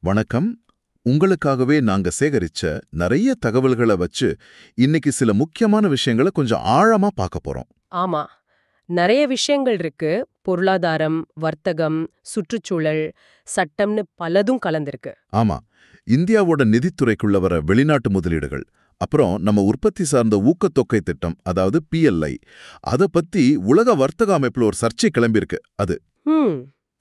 வணக்கம். உங்களுக்காகவே நாங்க சேகரிச்ச நிறைய தகவல்களை வச்சு இன்னைக்கு சில முக்கியமான விஷயங்களை கொஞ்சம் ஆழமா பார்க்க போறோம். ஆமா. நெறைய விஷயங்கள் இருக்கு. பொருளாதாரம், வர்த்தகம், சுற்றுச்சூழல், சட்டம்னு பலதும் கலந்திருக்கு. ஆமா, இந்தியாவோட நிதித்துறைக்குள்ள வர வெளிநாட்டு முதலீடுகள், அப்புறம் நம்ம உற்பத்தி சார்ந்த ஊக்கத்தொகை திட்டம், அதாவது PLI, அத பத்தி உலக வர்த்தக அமைப்புல ஒரு சர்ச்சை கிளம்பியிருக்கு. அது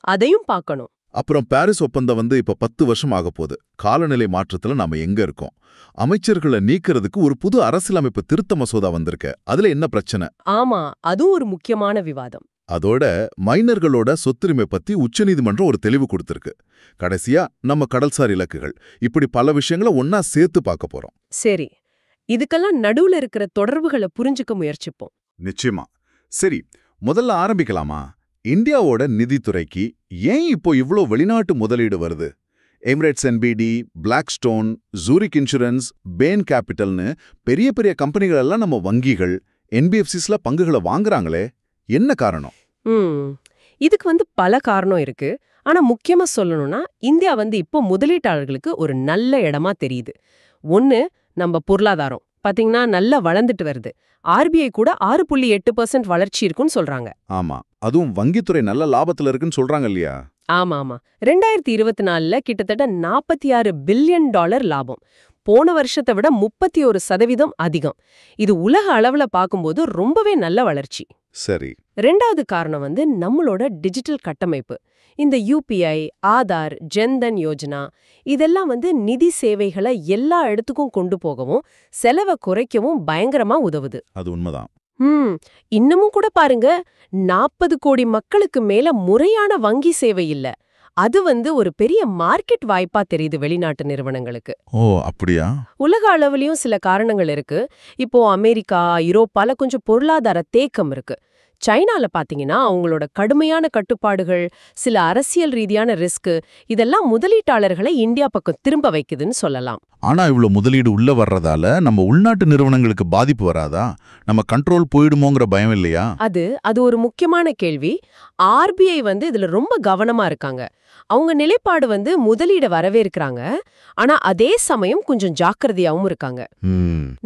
அதையும் பார்க்கணும். அப்புறம் பாரிஸ் ஒப்பந்தம் இப்ப 10 வருஷம் ஆகப் போகுது. காலநிலை மாற்றத்துல நாம எங்க இருக்கோம்? அமைச்சர்களை நீக்கிறதுக்கு ஒரு புது அரசியலமைப்பு திருத்த மசோதா வந்திருக்கு. அதுல என்ன பிரச்சனை? ஆமா, அதுவும் ஒரு முக்கியமான விவாதம். அதோட மைனர்களோட சொத்துரிமை பத்தி உச்சநீதிமன்றம் ஒரு தெளிவு கொடுத்திருக்கு. கடைசியா நம்ம கடல்சார் இலக்குகள், இப்படி பல விஷயங்களை ஒன்னா சேர்த்து பார்க்க போறோம். சரி, இதுக்கெல்லாம் நடுவுல இருக்கிற தொடர்புகளை புரிஞ்சுக்க முயற்சிப்போம். நிச்சயமா. சரி, முதல்ல ஆரம்பிக்கலாமா? இந்தியாவோட நிதித்துறைக்கு ஏன் இப்போ இவ்ளோ வெளிநாட்டு முதலீடு வருது? Emirates NBD, Blackstone, Zurich insurance, Bain கேபிட்டல்னு பெரிய பெரிய கம்பெனிகள் எல்லாம் நம்ம வங்கிகள், NBFCஸ்ல பங்குகளை வாங்குறாங்களே, என்ன காரணம்? இதுக்கு பல காரணம் இருக்கு. ஆனா முக்கியமா சொல்லணும்னா, இந்தியா இப்போ முதலீட்டாளர்களுக்கு ஒரு நல்ல இடமா தெரியுது. ஒன்னு, நம்ம பொருளாதாரம் பாத்தீங்கன்னா நல்லா வளர்ந்துட்டு வருது. RBI கூட 6.8% வளர்ச்சி இருக்குன்னு சொல்றாங்க. ஆமா, அதுவும் வங்கித்துறை நல்ல லாபத்துல இருக்குன்னு சொல்றாங்க இல்லையா? ஆமா. 2024ல கிட்டத்தட்ட $46 பில்லியன் லாபம். போன வருஷத்தை விட 31% அதிகம். இது உலக அளவுல பார்க்கும்போது ரொம்பவே நல்ல வளர்ச்சி. சரி. ரெண்டாவது காரணம் நம்மளோட டிஜிட்டல் கட்டமைப்பு. இந்த UPI, ஆதார், ஜன்தன் யோஜனா இதெல்லாம் நிதி சேவைகளை எல்லா இடத்துக்கும் கொண்டு போகவும் செலவை குறைக்கவும் பயங்கரமா உதவுது. அது உண்மைதான். இன்னமும் கூட பாருங்க, 40 கோடி மக்களுக்கு மேல முறையான வங்கி சேவை இல்ல. அது ஒரு பெரிய மார்க்கெட் வாய்ப்பா தெரியுது வெளிநாட்டு நிறுவனங்களுக்கு. ஓ, அப்படியா? உலக அளவுலயும் சில காரணங்கள் இருக்கு. இப்போ அமெரிக்கா, யூரோப்பால கொஞ்சம் பொருளாதார தேக்கம் இருக்கு. சைனால பாத்தீங்கன்னா அவங்களோட கடுமையான கட்டுப்பாடுகள், சில அரசியல் ரீதியான ரிஸ்க், இதெல்லாம் முதலீட்டாளர்களை இந்தியா பக்கம் திரும்ப வைக்குதுன்னு சொல்லலாம். ஆனா இவ்வளவு முதலீடு உள்ள வர்றதால நம்ம உள்நாட்டு நிறுவனங்களுக்கு பாதிப்பு வராதா? நம்ம கண்ட்ரோல் போயிடுமோங்கிற பயம் இல்லையா? அது ஒரு முக்கியமான கேள்வி. RBI இதுல ரொம்ப கவனமா இருக்காங்க. அவங்க நிலைப்பாடு முதலீட வரவேற்கிறாங்க. ஆனா அதே சமயம் கொஞ்சம் ஜாக்கிரதையாவும் இருக்காங்க.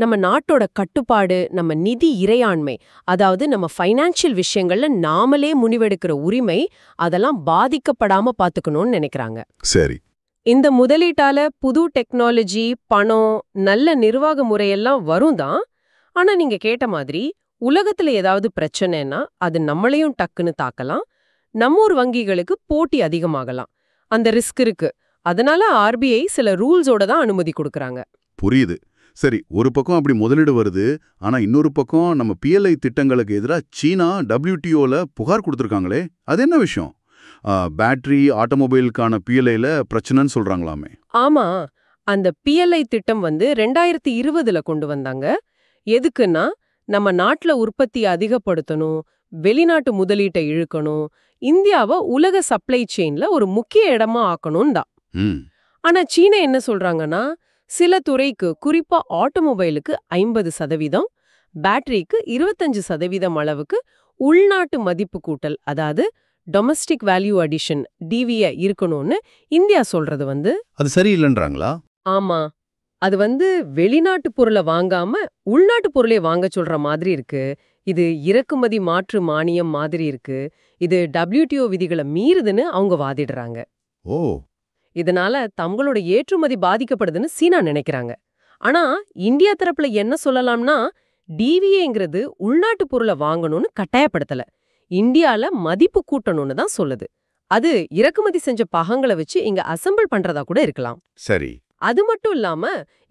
நம்ம நாட்டோட கட்டுப்பாடு, நம்ம நிதி இறையாண்மை, அதாவது நம்ம ஃபைனான்சியல் விஷயங்கள்ல நாமளே முடிவெடுக்கிற உரிமை, அதெல்லாம் பாதிக்கப்படாம பாத்துக்கணும்னு நினைக்கிறாங்க. சரி. இந்த முதலீட்டால புது டெக்னாலஜி, பணம், நல்ல நிர்வாக முறையெல்லாம் வரும் தான். ஆனா நீங்க கேட்ட மாதிரி உலகத்துல ஏதாவது பிரச்சனைன்னா அது நம்மளையும் டக்குன்னு தாக்கலாம். நம்மூர் வங்கிகளுக்கு போட்டி அதிகமாகலாம். அந்த ரிஸ்க் இருக்கு. அதனால RBI சில ரூல்ஸோட தான் அனுமதி கொடுக்கறாங்க. புரியுது. சரி, ஒரு பக்கம் அப்படி முதலீடு வருது. ஆனா இன்னொரு பக்கம் நம்ம PLI திட்டங்களுக்கு எதிரா சீனா WTOல புகார் கொடுத்திருக்காங்களே, அது என்ன விஷயம்? பேட்டரி ஆட்டோமொபைலுக்கான PLIல பிரச்சனைன்னு சொல்றாங்களாமே. ஆமா, அந்த PLI திட்டம் 2020ல கொண்டு வந்தாங்க. எதுக்குன்னா, நம்ம நாட்டுல உற்பத்தியை அதிகப்படுத்தணும், வெளிநாட்டு முதலீட்டை இழுக்கணும், இந்தியாவை உலக சப்ளை செயின்ல ஒரு முக்கிய இடமா ஆக்கணும் தான். ஆனா சீனா என்ன சொல்றாங்கன்னா, சில துறைக்கு, குறிப்பா ஆட்டோமொபைலுக்கு 50%, பேட்டரிக்கு 25% அளவுக்கு உள்நாட்டு மதிப்பு கூட்டல், அதாவது டொமஸ்டிக் வேல்யூ அடிஷன் DVA இருக்கணும்னு இந்தியா சொல்றது அது சரியில்லைன்றாங்களா? ஆமா, அது வெளிநாட்டு பொருளை வாங்காம உள்நாட்டு பொருளை வாங்க சொல்ற மாதிரி இருக்கு. இது இறக்குமதி மாற்று மானியம் மாதிரி இருக்கு. இது WTO விதிகளை மீறுதுன்னு அவங்க வாதிடுறாங்க. ஓ, இதனால தங்களோட ஏற்றுமதி பாதிக்கப்படுதுன்னு சீனா நினைக்கிறாங்க. ஆனா இந்தியா தரப்புல என்ன சொல்லலாம்னா, DVAங்கிறது உள்நாட்டு பொருளை வாங்கணும்னு கட்டாயப்படுத்தல, இந்தியால மதிப்பு கூட்டணும்னு தான் சொல்லுது. அது இறக்குமதி செஞ்ச பாகங்களை வச்சு இங்க அசெம்பிள் பண்றதா கூட இருக்கலாம். சரி. அது மட்டும் இல்லாம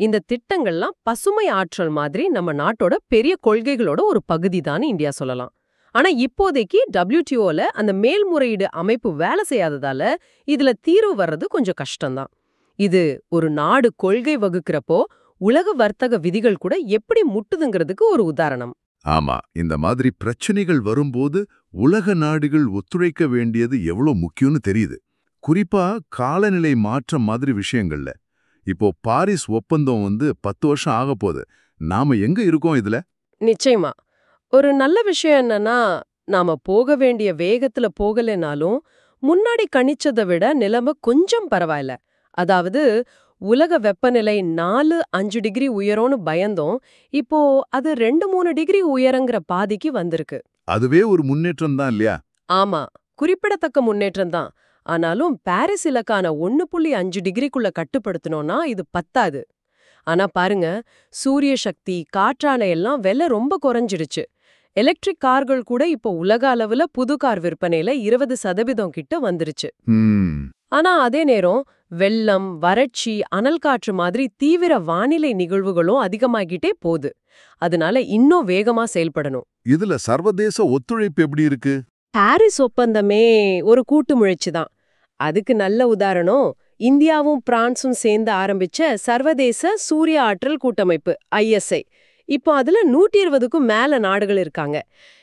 இந்த திட்டங்கள்லாம் பசுமை ஆற்றல் மாதிரி நம்ம நாட்டோட பெரிய கொள்கைகளோட ஒரு பகுதி தான் இந்தியா சொல்லலாம். ஆனா இப்போதைக்கு WTOல அந்த மேல்முறையீடு அமைப்பு வேலை செய்யாததால இதுல தீர்வு வர்றது கொஞ்சம் கஷ்டம்தான். இது ஒரு நாடு கொள்கை வகுக்கிறப்போ உலக வர்த்தக விதிகள் கூட எப்படி முட்டுதுங்கிறதுக்கு ஒரு உதாரணம். ஆமா, இந்த மாதிரி பிரச்சனைகள் வரும்போது உலக நாடுகள் ஒத்துழைக்க வேண்டியது எவ்வளவு முக்கியம்னு தெரியுது. குறிப்பா காலநிலை மாற்றம் மாதிரி விஷயங்கள்ல. இப்போ பாரிஸ் ஒப்பந்தம் 10 வருஷம் ஆக போகுது. நாம எங்க இருக்கோம் இதுல? நிச்சயமா. ஒரு நல்ல விஷயம் என்னன்னா, நாம போக வேண்டிய வேகத்துல போகலைனாலும் முன்னாடி கணிச்சதை விட நிலைமை கொஞ்சம் பரவாயில்ல. அதாவது உலக வெப்பநிலை 4-5 டிகிரி உயரும்னு பயந்தோம். இப்போ அது 2-3 டிகிரி உயரங்கிற பாதிக்கு வந்திருக்கு. அதுவே ஒரு முன்னேற்றம் தான் இல்லையா? ஆமா, குறிப்பிடத்தக்க முன்னேற்றம் தான். ஆனாலும் பாரிஸ் இலக்கான 1.5 டிகிரிக்குள்ள கட்டுப்படுத்தணும்னா இது பத்தாது. ஆனா பாருங்க, சூரிய சக்தி, காற்றாலை எல்லாம் விலை ரொம்ப குறைஞ்சிடுச்சு. எலக்ட்ரிக் கார்கள் கூட இப்போ உலக அளவுல புது கார் விற்பனையில 20% கிட்ட வந்துருச்சு. ஆனா அதே நேரம் வெள்ளம், வறட்சி, அனல் காற்று மாதிரி தீவிர வானிலை நிகழ்வுகளும் அதிகமாகிட்டே போகுது. அதனால இன்னும் வேகமா செயல்படணும். இதுல சர்வதேச ஒத்துழைப்பு எப்படி இருக்கு? பாரிஸ் ஒப்பந்தமே ஒரு கூட்டு முயற்சி தான். அதுக்கு நல்ல உதாரணம் இந்தியாவும் பிரான்சும் சேர்ந்து ஆரம்பிச்ச சர்வதேச சூரிய ஆற்றல் கூட்டமைப்பு ISI. இப்போ அதுல 120க்கும் மேல நாடுகள் இருக்காங்க.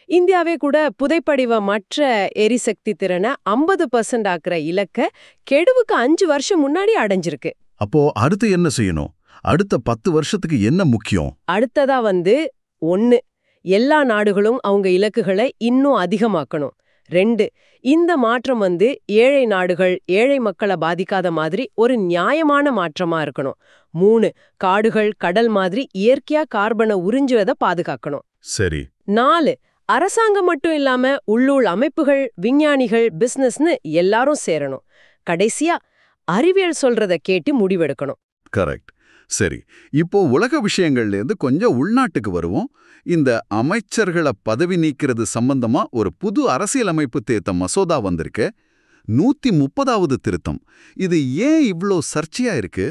இந்தியாவே கூட புதைப்படிவ மற்ற எரிசக்தி திறனை 50% ஆக்குற இலக்க கெடுவுக்கு 5 வருஷம் முன்னாடி அடைஞ்சிருக்கு. அப்போ அடுத்து என்ன செய்யணும்? அடுத்த 10 வருஷத்துக்கு என்ன முக்கியம்? அடுத்ததா 1, எல்லா நாடுகளும் அவங்க இலக்குகளை இன்னும் அதிகமாக்கணும். 2, இந்த மாற்றம் ஏழை நாடுகள், ஏழை மக்களை பாதிக்காத மாதிரி ஒரு நியாயமான மாற்றமா இருக்கணும். 3, காடுகள், கடல் மாதிரி இயற்கையா கார்பனை உறிஞ்சுவதை பாதுகாக்கணும். சரி. 4, அரசாங்கம் மட்டும் இல்லாம உள்ளூர் அமைப்புகள், விஞ்ஞானிகள், பிசினஸ்னு எல்லாரும் சேரணும். கடைசியா அறிவியல் சொல்றத கேட்டு முடிவெடுக்கணும். கரெக்ட். சரி, இப்போ உலக விஷயங்கள்லேருந்து கொஞ்சம் உள்நாட்டுக்கு வருவோம். இந்த அமைச்சர்களை பதவி நீக்கிறது சம்பந்தமா ஒரு புது அரசியலமைப்பு திருத்த மசோதா வந்திருக்கு. 130வது திருத்தம். இது ஏன் இவ்ளோ சர்ச்சையா இருக்கு?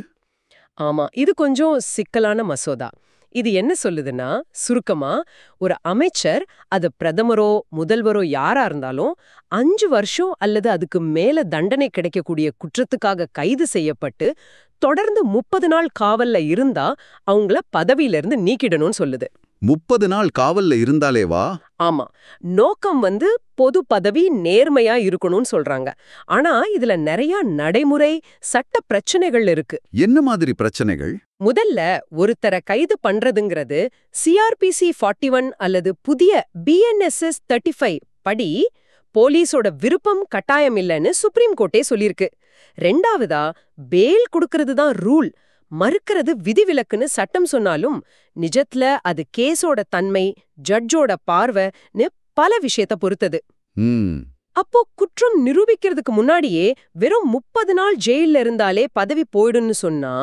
ஆமா, இது கொஞ்சம் சிக்கலான மசோதா. இது என்ன சொல்லுதுன்னா, சுருக்கமா ஒரு அமைச்சர், அது பிரதமரோ முதல்வரோ யாரா இருந்தாலும் 5 வருஷம் அல்லது அதுக்கு மேல தண்டனை கிடைக்கக்கூடிய குற்றத்துக்காக கைது செய்யப்பட்டு தொடர்ந்து 30 நாள் காவல்ல இருந்தா அவங்கள பதவியிலிருந்து நீக்கிடணும்னு சொல்லுது. 30 நாள் காவல்ல இருந்தாலேவா? ஆமா, நோக்கம் பொது பதவி நேர்மையா இருக்கணும்னு சொல்றாங்க. ஆனா இதுல நிறைய நடைமுறை சட்ட பிரச்சனைகள் இருக்கு. என்ன மாதிரி பிரச்சனைகள்? முதல்ல ஒருத்தரை கைது பண்றதுங்கிறது CRPC 41 அல்லது புதிய BNSS 35 படி போலீஸோட விருப்பம் கட்டாயம் இல்லைன்னு சுப்ரீம் கோர்ட்டே சொல்லிருக்கு. 2வதா பெயில் கொடுக்கறது தான் ரூல், மறுக்கிறது விதிவிலக்குன்னு சட்டம் சொன்னாலும் நிஜத்துல அது கேஸோட தன்மை, ஜட்ஜோட பார்வைன்னு பல விஷயத்த பொறுத்தது. அப்போ குற்றம் நிரூபிக்கிறதுக்கு முன்னாடியே வெறும் 30 நாள் ஜெயில்ல இருந்தாலே பதவி போயிடும்னு சொன்னா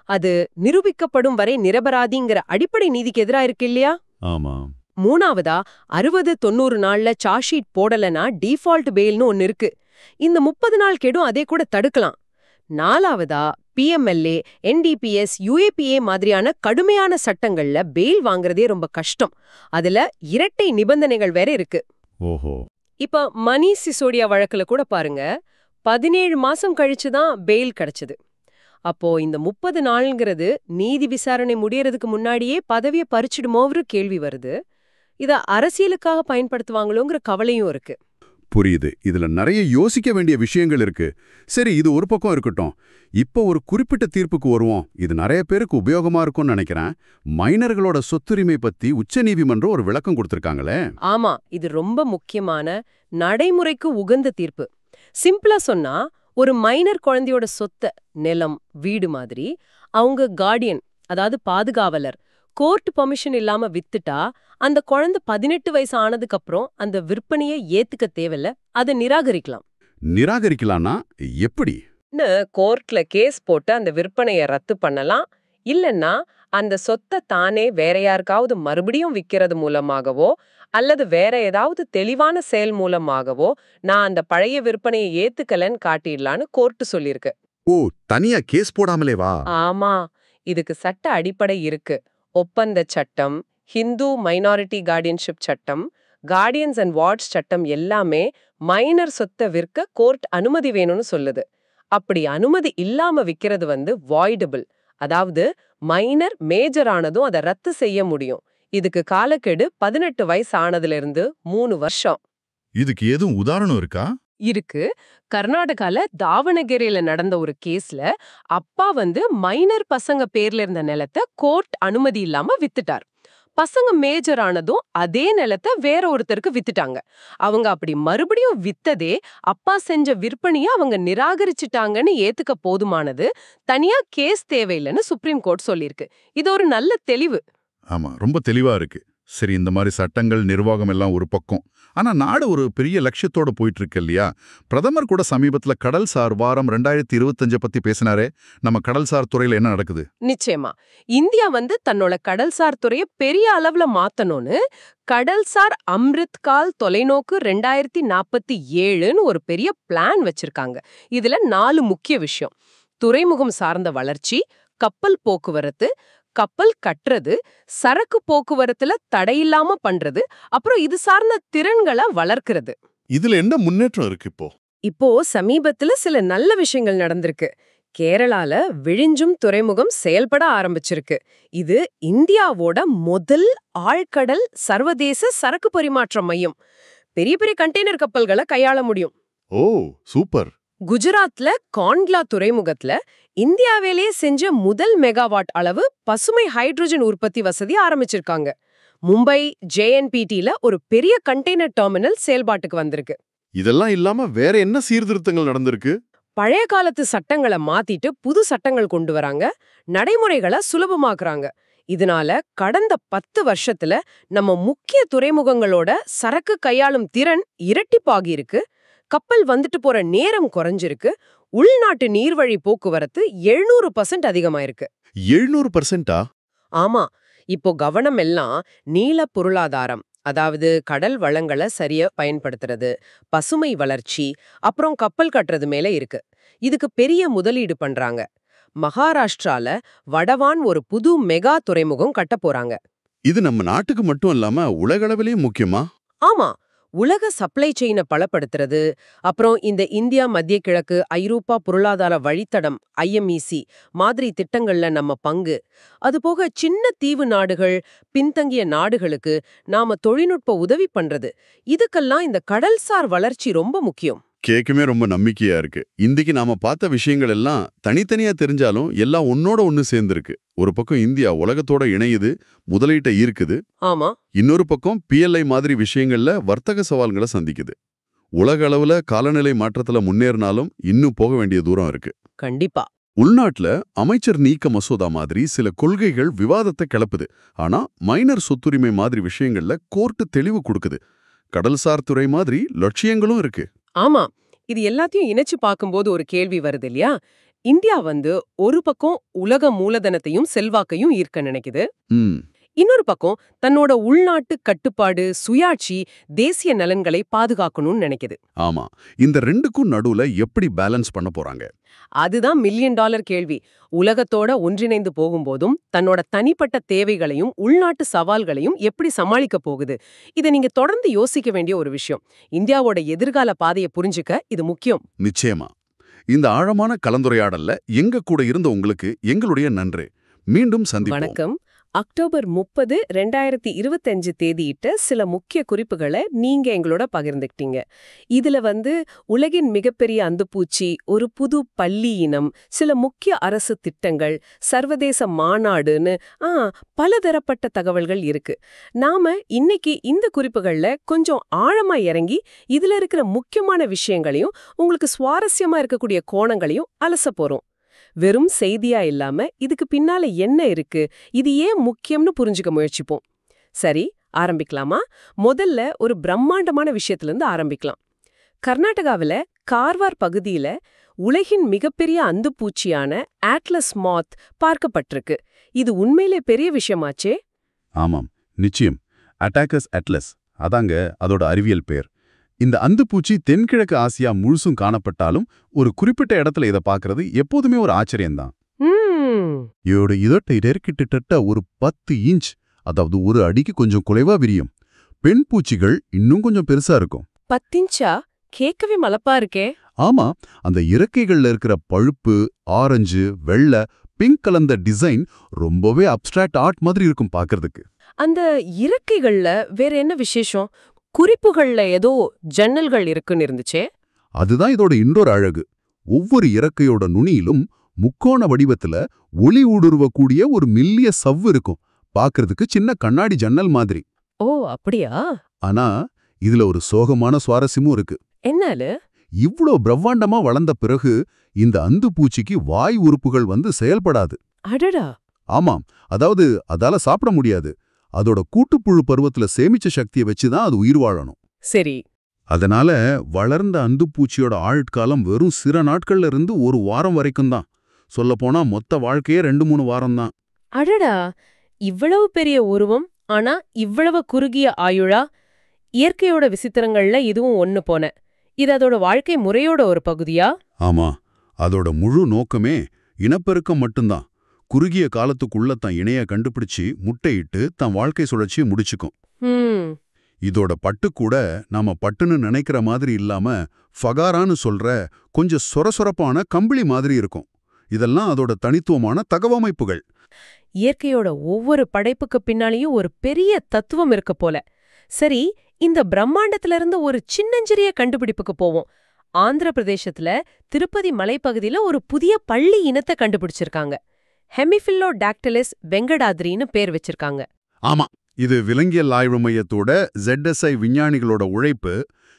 அது நிரூபிக்கப்படும் வரை நிரபராதிங்கிற அடிப்படை நீதிக்கு எதிரா இருக்கு இல்லையா? ஆமா. 3வதா 60-90 நாள்ல சார்ஜ் ஷீட் போடலனா டிஃபால்ட் பெயில்னு ஒன்னு இருக்கு. இந்த 30 நாள் கெடும் அதே கூட தடுக்கலாம். 4வதா PMLA, NDPS, UAPA மாதிரியான கடுமையான சட்டங்கள்ல பெயில் வாங்குறதே ரொம்ப கஷ்டம். அதுல இரட்டை நிபந்தனைகள் வேற இருக்கு. ஓஹோ. இப்ப மணீஷ் சிசோடியா வழக்குல கூட பாருங்க, 17 மாசம் கழிச்சுதான் பெயில் கிடைச்சது. அப்போ இந்த 30 நாள்ங்கிறது நீதி விசாரணை முடியறதுக்கு முன்னாடியே பதவியை பறிச்சிடுமோங்கிற கேள்வி வருது. இத அரசியலுக்காக பயன்படுத்துவாங்களோங்கிற கவலையும் இருக்கு. புரியுது. இதுல நிறைய யோசிக்க வேண்டிய விஷயங்கள் இருக்கு. சரி, இது ஒரு பக்கம் இருக்கட்டும். இப்போ ஒரு குறிப்பிட்ட தீர்ப்புக்கு வருவோம். இது நிறைய பேருக்கு உபயோகமா இருக்கும்னு நினைக்கிறேன். மைனர்களோட சொத்துரிமை பத்தி உச்சநீதிமன்றம் ஒரு விளக்கம் கொடுத்திருக்காங்களே. ஆமா, இது ரொம்ப முக்கியமான நடைமுறைக்கு உகந்த தீர்ப்பு. சிம்பிளா சொன்னா, ஒரு மைனர் குழந்தையோட சொத்தை, நிலம், வீடு மாதிரி அவங்க கார்டியன், அதாவது பாதுகாவலர், கோர்ட் பெர்மிஷன் இல்லாம வித்துட்டா அந்த குழந்தை 18 வயசு ஆனதுக்கு அப்புறம் அந்த விற்பனையை ஏத்துக்க தேவையில்ல, அதை நிராகரிக்கலாம். நிராகரிக்கலாம்னா எப்படி? கோர்ட்ல கேஸ் போட்டு அந்த விற்பனையை ரத்து பண்ணலாம். இல்லன்னா அந்த சொத்தை தானே வேற யாருக்காவது மறுபடியும் விக்கிறது மூலமாகவோ அல்லது வேற ஏதாவது தெளிவான செயல் மூலமாகவோ நான் அந்த பழைய விற்பனையை ஏத்துக்கலன்னு காட்டிடலான்னு கோர்ட்டு சொல்லிருக்கு. ஓ, தனியா கேஸ் போடாமலேவா? ஆமா, இதுக்கு சட்ட அடிப்படை இருக்கு. ஒப்பந்த சட்டம், ஹிந்து மைனாரிட்டி கார்டியன்ஷிப் சட்டம், கார்டியன்ஸ் அண்ட் வார்ட்ஸ் சட்டம் எல்லாமே மைனர் சொத்தை விற்க கோர்ட் அனுமதி வேணும்னு சொல்லுது. அப்படி அனுமதி இல்லாம விக்கிறது வாய்டபிள், அதாவது மைனர் மேஜர் ஆனதும் அதை ரத்து செய்ய முடியும். இதுக்கு காலக்கெடு 18 வயசு ஆனதுல இருந்து 3 வருஷம். இதுக்கு ஏதும் உதாரணம் இருக்கா? இருக்கு. கர்நாடகால தாவணகேரியில நடந்த ஒரு கேஸ்ல அப்பா மைனர் பசங்க பேர்ல இருந்த நிலத்தை கோர்ட் அனுமதி இல்லாம வித்துட்டார். பசங்க மேஜர் ஆனதும் அதே நிலத்தை வேற ஒருத்தருக்கு வித்துட்டாங்க. அவங்க அப்படி மறுபடியும் வித்ததே அப்பா செஞ்ச விற்பனைய அவங்க நிராகரிச்சுட்டாங்கன்னு ஏத்துக்க போதுமானது. தனியா கேஸ் தேவையில்லைன்னு சுப்ரீம் கோர்ட் சொல்லியிருக்கு. இது ஒரு நல்ல தெளிவு. ஆமா, ரொம்ப தெளிவா இருக்கு. சரி, இந்த மாதிரி சட்டங்கள் நிர்வாகம் எல்லாம் ஒரு பக்கம். ஆனா நாடு ஒரு பெரிய லட்சியத்தோட போயிட்டு இருக்கு இல்லையா? பிரதமர் கூட சமீபத்துல கடல்சார் வாரம் 2025 பத்தி பேசினாரே. நம்ம கடல்சார் துறையில என்ன நடக்குது? நிச்சயமா இந்தியா தன்னோட கடல்சார் துறையை பெரிய அளவுல மாத்தணும்னு கடல்சார் அம்ரித் கால் தொலைநோக்கு 2047ன்னு ஒரு பெரிய பிளான் வச்சிருக்காங்க. இதுல 4 முக்கிய விஷயம்: துறைமுகம் சார்ந்த வளர்ச்சி, கப்பல் போக்குவரத்து, கப்பல் கட்டுறது, சரக்கு போக்குவரத்துல தடையில்லாம பண்றது, அப்புறம் இது சார்ந்த திறன்களை வளர்க்கிறது. இதுல என்ன முன்னேற்றம் இருக்கு இப்போ? இப்போ சமீபத்துல சில நல்ல விஷயங்கள் நடந்திருக்கு. கேரளால விழிஞ்சும் துறைமுகம் செயல்பட ஆரம்பிச்சிருக்கு. இது இந்தியாவோட முதல் ஆழ்கடல் சர்வதேச சரக்கு பரிமாற்ற மையம். பெரிய பெரிய கண்டெய்னர் கப்பல்களை கையாள முடியும். ஓ, சூப்பர். குஜராத்ல காண்ட்லா துறைமுகத்துல இந்தியாவிலேயே செஞ்ச முதல் மெகாவாட் அளவு பசுமை ஹைட்ரோஜன் உற்பத்தி வசதி ஆரம்பிச்சிருக்காங்க. மும்பை JNPTல ஒரு பெரிய கண்டெய்னர் டெர்மினல் செயல்பாட்டுக்கு வந்திருக்கு. இதெல்லாம் இல்லாம வேற என்ன சீர்திருத்தங்கள் நடந்திருக்கு? பழைய காலத்து சட்டங்களை மாத்திட்டு புது சட்டங்கள் கொண்டு வராங்க, நடைமுறைகளை சுலபமாக்குறாங்க. இதனால கடந்த 10 வருஷத்துல நம்ம முக்கிய துறைமுகங்களோட சரக்கு கையாளும் திறன் இரட்டிப்பாகி இருக்கு. கப்பல் வந்துட்டு போற நேரம் குறைஞ்சிருக்கு. உள்நாட்டு நீர்வழி போக்குவரத்து 700% அதிகமாயிருக்கு. 700%? ஆமா, இப்போ கவனம் எல்லாம் நீல பொருளாதாரம், அதாவது கடல் வளங்களை சரியா பயன்படுத்துறது, பசுமை வளர்ச்சி, அப்புறம் கப்பல் கட்டுறது மேல இருக்கு. இதுக்கு பெரிய முதலீடு பண்றாங்க. மகாராஷ்டிரால வடவான் ஒரு புது மெகா துறைமுகம் கட்ட போறாங்க. இது நம்ம நாட்டுக்கு மட்டும் இல்லாம உலகளவிலேயும் முக்கியமா? ஆமா, உலக சப்ளை செயினை பலப்படுத்துறது, அப்புறம் இந்த இந்தியா மத்திய கிழக்கு ஐரோப்பா பொருளாதார வழித்தடம் IMEC மாதிரி திட்டங்கள்ல நம்ம பங்கு, அதுபோக சின்ன தீவு நாடுகள், பின்தங்கிய நாடுகளுக்கு நாம தொழில்நுட்ப உதவி பண்றது, இதுக்கெல்லாம் இந்த கடல்சார் வளர்ச்சி ரொம்ப முக்கியம். கேக்குமே ரொம்ப நம்பிக்கையா இருக்கு. இன்றைக்கு நாம பார்த்த விஷயங்கள் எல்லாம் தனித்தனியா தெரிஞ்சாலும் எல்லாம் ஒன்னோட ஒன்னு சேர்ந்திருக்கு. ஒரு பக்கம் இந்தியா உலகத்தோட இணையுது, முதலீட்டை ஈர்க்குது. ஆமா, இன்னொரு பக்கம் PLI மாதிரி விஷயங்கள்ல வர்த்தக சவால்களை சந்திக்குது. உலக அளவுல காலநிலை மாற்றத்துல முன்னேறினாலும் இன்னும் போக வேண்டிய தூரம் இருக்கு. கண்டிப்பா. உள்நாட்டுல அமைச்சர் நீக்க மசோதா மாதிரி சில கொள்கைகள் விவாதத்தை கிளப்புது. ஆனா மைனர் சொத்துரிமை மாதிரி விஷயங்கள்ல கோர்ட்டு தெளிவு கொடுக்குது. கடல்சார் துறை மாதிரி லட்சியங்களும் இருக்கு. ஆமா, இது எல்லாத்தையும் இணைச்சு பார்க்கும்போது ஒரு கேள்வி வருது இல்லையா? இந்தியா ஒரு பக்கம் உலக மூலதனத்தையும் செல்வாக்கையும் ஈர்க்க நினைக்குது. இன்னொரு பக்கம் தன்னோட உள்நாட்டு கட்டுப்பாடு, சுயாட்சி, தேசிய நலன்களை பாதுகாக்கணும்னு நினைக்குது. ஆமா, இந்த ரெண்டுக்கும் நடுவுல எப்படி பேலன்ஸ் பண்ண போறாங்க? அதுதான் $1 மில்லியன் கேள்வி. உலகத்தோட ஒன்றிணைந்து போகும்போதும் தன்னோட தனிப்பட்ட தேவைகளையும் உள்நாட்டு சவால்களையும் எப்படி சமாளிக்க போகுது? இதை நீங்க தொடர்ந்து யோசிக்க வேண்டிய ஒரு விஷயம். இந்தியாவோட எதிர்கால பாதையை புரிஞ்சுக்க இது முக்கியம். நிச்சயமா. இந்த ஆழமான கலந்துரையாடல்ல எங்க கூட இருந்த உங்களுக்கு எங்களுடைய நன்றி. மீண்டும் சந்திப்போம். வணக்கம். அக்டோபர் 30, 2025 தேதியிட்ட சில முக்கிய குறிப்புகளை நீங்க எங்களோட பகிர்ந்துக்கிட்டீங்க. இதுல உலகின் மிகப்பெரிய அந்துப்பூச்சி, ஒரு புது பள்ளி இனம், சில முக்கிய அரசு திட்டங்கள், சர்வதேச மாநாடுன்னு பலதரப்பட்ட தகவல்கள் இருக்கு. நாம இன்னைக்கு இந்த குறிப்புகள்ல கொஞ்சம் ஆழமா இறங்கி இதுல இருக்கிற முக்கியமான விஷயங்களையும் உங்களுக்கு சுவாரஸ்யமா இருக்கக்கூடிய கோணங்களையும் அலச போறோம். வெறும் செய்தியா இல்லாம இதுக்கு பின்னால என்ன இருக்கு, இது ஏன் முக்கியம்னு புரிஞ்சுக்க முயற்சிப்போம். சரி, ஆரம்பிக்கலாமா? முதல்ல ஒரு பிரம்மாண்டமான விஷயத்துல இருந்து ஆரம்பிக்கலாம். கர்நாடகாவில கார்வார் பகுதியில உலகின் மிகப்பெரிய அந்துப்பூச்சியான ஆட்லஸ் மாத் பார்க்கப்பட்டிருக்கு. இது உண்மையிலே பெரிய விஷயமாச்சே. ஆமாம், நிச்சயம். அட்டாக்கஸ் அட்லஸ், அதாங்க அதோட அறிவியல் பேர். இந்த அந்துப்பூச்சி தென்கிழக்கு ஆசியா முழுசும் காணப்பட்டாலும் ஒரு குறிப்பிட்ட இடத்துல இதை பார்க்கறது எப்போதுமே ஒரு ஆச்சரியம்தான். இதோட இதட்டை கிட்டத்தட்ட ஒரு 10 இன்ச், அதாவது 1 அடிக்கு கொஞ்சம் குறைவா விரியும். பெண் பூச்சிகள் இன்னும் கொஞ்சம் பெருசா இருக்கும். 10 இன்ச்சா? கேட்கவே மலப்பா இருக்கே. ஆமா, அந்த இறக்கைகள்ல இருக்கிற பழுப்பு, ஆரஞ்சு, வெள்ளை, பிங்க் கலந்த டிசைன் ரொம்பவே அப்டிராக்ட் ஆர்ட் மாதிரி இருக்கும் பார்க்கறதுக்கு. அந்த இறக்கைகள்ல வேற என்ன விசேஷம்? குறிப்புகள்ல ஏதோ ஜன்னல்கள் இருக்குன்னு இருந்துச்சே. அதுதான் இதோட இன்னொரு அழகு. ஒவ்வொரு இறக்கையோட நுனியிலும் முக்கோண வடிவத்துல ஒளி ஊடுருவக்கூடிய ஒரு மெல்லிய சவ்வு இருக்கும். பார்க்கறதுக்கு சின்ன கண்ணாடி ஜன்னல் மாதிரி. ஓ அப்படியா? ஆனா இதுல ஒரு சோகமான சுவாரஸ்யமும் இருக்கு. என்னால? இவ்ளோ பிரம்மாண்டமா வளர்ந்த பிறகு இந்த அந்துப்பூச்சிக்கு வாய் உறுப்புகள் வந்து செயல்படாது. அடடா! ஆமாம், அதாவது அதால சாப்பிட முடியாது. அதோட கூட்டுப்புழு பருவத்துல சேமிச்ச சக்தியை வச்சுதான் அது உயிர் வாழணும். சரி. அதனால வளர்ந்த அந்துப்பூச்சியோட ஆயுட்காலம் வெறும் சில நாட்கள்ல இருந்து ஒரு வாரம் வரைக்கும் தான். சொல்லப்போனா மொத்த வாழ்க்கையே 2-3 வாரம் தான். அடடா! இவ்வளவு பெரிய உருவம், ஆனா இவ்வளவு குறுகிய ஆயுளா? இயற்கையோட விசித்திரங்கள்ல இதுவும் ஒன்னு போன. இது அதோட வாழ்க்கை முறையோட ஒரு பகுதியா? ஆமா, அதோட முழு நோக்கமே இனப்பெருக்கம் மட்டும்தான். குறுகிய காலத்துக்குள்ள தான் இணைய கண்டுபிடிச்சு முட்டையிட்டு தன் வாழ்க்கை சுழற்சியை முடிச்சுக்கும். இதோட பட்டு கூட நாம பட்டுன்னு நினைக்கிற மாதிரி இல்லாம ஃபகாரான்னு சொல்ற கொஞ்சம் சொரசொரப்பான கம்பிளி மாதிரி இருக்கும். இதெல்லாம் அதோட தனித்துவமான தகவமைப்புகள். இயற்கையோட ஒவ்வொரு படைப்புக்கு பின்னாலேயும் ஒரு பெரிய தத்துவம் இருக்க போல. சரி, இந்த பிரம்மாண்டத்துல இருந்து ஒரு சின்னஞ்சிறிய கண்டுபிடிப்புக்கு போவோம். ஆந்திர பிரதேசத்துல திருப்பதி மலைப்பகுதியில ஒரு புதிய பள்ளி இனத்தை கண்டுபிடிச்சிருக்காங்க. ஹெமிஃபில்லோடாக்டிலிஸ் வெங்கடாத்ரின்னு பேர் வச்சிருக்காங்க. ஆமா, இது விலங்கியல் ஆய்வு மையத்தோட ZSI விஞ்ஞானிகளோட உழைப்பு.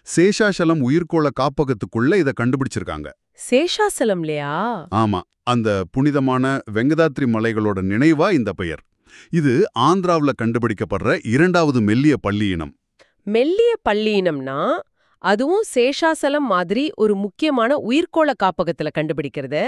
சேஷாசலம் உயிர்கோள காப்பகத்துக்குள்ள இத கண்டுபிடிச்சிருக்காங்க. சேஷாசலம்லையா? ஆமா, அந்த புனிதமான வெங்கதாத்ரி மலைகளோட நினைவா இந்த பெயர். இது ஆந்திராவுல கண்டுபிடிக்கப்படுற 2வது மெல்லிய பள்ளி இனம். மெல்லிய பள்ளி இனம்னா அதுவும் சேஷாசலம் மாதிரி ஒரு முக்கியமான உயிர்கோள காப்பகத்துல கண்டுபிடிக்கிறது.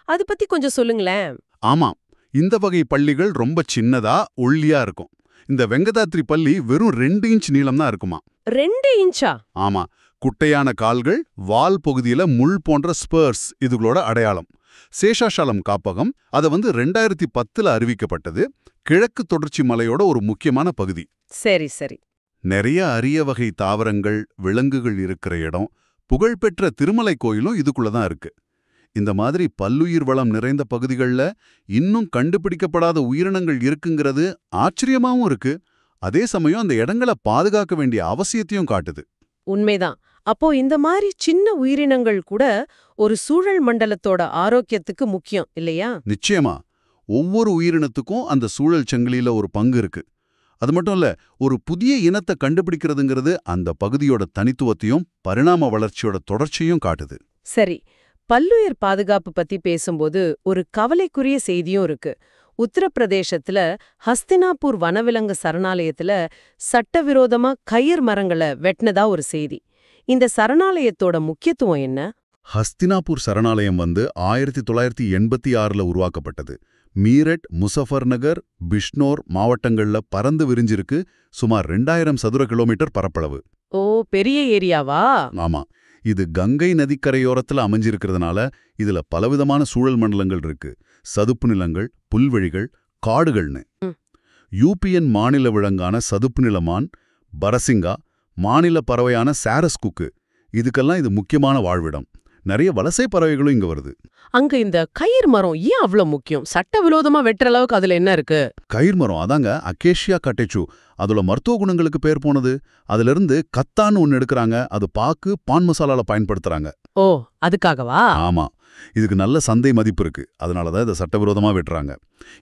அது பத்தி கொஞ்சம் சொல்லுங்களேன். ஆமா, இந்த வகை பள்ளிகள் ரொம்ப சின்னதா ஒல்லியா இருக்கும். இந்த வெங்கதாத்ரி பள்ளி வெறும் 2 இன்ச் நீளம் தான் இருக்குமா. 2 இன்ச்சா? ஆமா, குட்டையான கால்கள், வால் பகுதியில முள் போன்ற ஸ்பர்ஸ் இதுகளோட அடையாளம். சேஷாசலம் காப்பகம் அது 2010ல் அறிவிக்கப்பட்டது. கிழக்கு தொடர்ச்சி மலையோட ஒரு முக்கியமான பகுதி. சரி சரி. நிறைய அரிய வகை தாவரங்கள், விலங்குகள் இருக்கிற இடம். புகழ்பெற்ற திருமலை கோயிலும் இதுக்குள்ளதான் இருக்கு. இந்த மாதிரி பல்லுயிர் வளம் நிறைந்த பகுதிகள்ல இன்னும் கண்டுபிடிக்கப்படாத உயிரினங்கள் இருக்குங்கிறது ஆச்சரியமாவும் இருக்கு. அதே சமயம் அந்த இடங்களை பாதுகாக்க வேண்டிய அவசியத்தையும் காட்டுது. உண்மைதான். அப்போ இந்த மாதிரி சின்ன உயிரினங்கள் கூட ஒரு சூழல் மண்டலத்தோட ஆரோக்கியத்துக்கு முக்கியம் இல்லையா? நிச்சயமா, ஒவ்வொரு உயிரினத்துக்கும் அந்த சூழல் சங்கிலியில ஒரு பங்கு இருக்கு. அது மட்டும் இல்ல, ஒரு புதிய இனத்தை கண்டுபிடிக்கிறதுங்கிறது அந்த பகுதியோட தனித்துவத்தையும் பரிணாம வளர்ச்சியோட தொடர்ச்சியும் காட்டுது. சரி, பல்லுயிர் பாதுகாப்பு பத்தி பேசும்போது ஒரு கவலைக்குரிய செய்தியும் இருக்கு. உத்தரப்பிரதேசத்துல ஹஸ்தினாபூர் வனவிலங்கு சரணாலயத்துல சட்டவிரோதமா கயிறு மரங்களை வெட்டினதா ஒரு செய்தி. இந்த சரணாலயத்தோட முக்கியத்துவம் என்ன? ஹஸ்தினாபூர் சரணாலயம் 1986ல் உருவாக்கப்பட்டது. மீரட், முசஃபர்நகர், பிஷ்னோர் மாவட்டங்கள்ல பறந்து விரிஞ்சிருக்கு. சுமார் 2000 சதுர கிலோமீட்டர் பரப்பளவு. ஓ, பெரிய ஏரியாவா? ஆமா, இது கங்கை நதிக்கரையோரத்துல அமைஞ்சிருக்கிறதுனால இதுல பலவிதமான சூழல் மண்டலங்கள் இருக்கு. சதுப்பு நிலங்கள், புல்வெளிகள், காடுகள்னு. யூபியன் மாநில விலங்கான சதுப்பு நிலமான், பரசிங்கா, மாநில பறவையான சாரஸ் குக்கு, இதுக்கெல்லாம் இது முக்கியமான வாழ்விடம். நிறைய வலசை பறவைகளும் இங்க வருது. அங்க இந்த கயிறு மரம் ஏன் அவ்வளவு முக்கியம்? சட்டவிரோதமா வெட்டுற அளவுக்கு அதுல என்ன இருக்கு? கயிறு மரம் அதாங்க அகேஷியா கட்டேச்சு. அதோட மருத்துவ குணங்களுக்கு பேர் போனது. அதுல இருந்து கத்தான்னு ஒன்னு எடுக்கிறாங்க. அது பாக்கு, பான் மசாலால பயன்படுத்துறாங்க. ஓ, அதுக்காகவா? ஆமா, இதுக்கு நல்ல சந்தை மதிப்பு இருக்கு. அதனாலதான் இதை சட்டவிரோதமா வெட்டுறாங்க.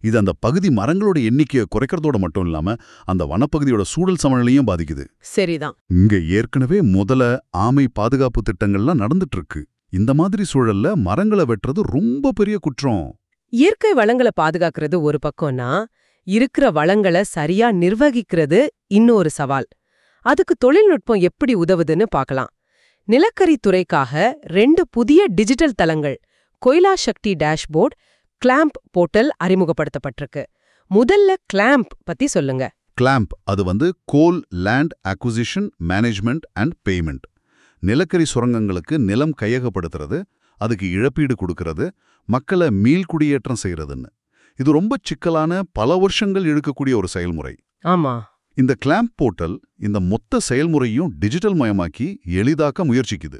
இது அந்த பகுதி மரங்களோட எண்ணிக்கையை குறைக்கிறதோட மட்டும் இல்லாம அந்த வனப்பகுதியோட சூழல் சமநிலையும் பாதிக்குது. சரிதான். இங்க ஏற்கனவே முதல ஆமை பாதுகாப்பு திட்டங்கள்லாம் நடந்துட்டு இருக்கு. இந்த மாதிரி சூழல்ல மரங்களை வெட்டுறது ரொம்ப பெரிய குற்றம். இயற்கை வளங்களை பாதுகாக்கிறது ஒரு பக்கம்னா, இருக்கிற வளங்களை சரியா நிர்வகிக்கிறது இன்னொரு சவால். அதுக்கு தொழில்நுட்பம் எப்படி உதவுதுன்னு பார்க்கலாம். நிலக்கரி துறைக்காக 2 புதிய டிஜிட்டல் தளங்கள், Koyla Shakti dashboard, CLAMP portal அறிமுகப்படுத்தப்பட்டிருக்கு. முதல்ல கிளாம்ப் பத்தி சொல்லுங்க. கிளாம்ப் அது coal land acquisition management and payment. நிலக்கரி சுரங்கங்களுக்கு நிலம் கையகப்படுத்துறது, அதுக்கு இழப்பீடு கொடுக்கறது, மக்களை மீள்குடியேற்றம் செய்யறதுன்னு. இது ரொம்ப சிக்கலான, பல வருஷங்கள் இழுக்கக்கூடிய ஒரு செயல்முறை. ஆமா, இந்த கிளாம்ப் போர்ட்டல் இந்த மொத்த செயல்முறையும் டிஜிட்டல் மயமாக்கி எளிதாக்க முயற்சிக்குது.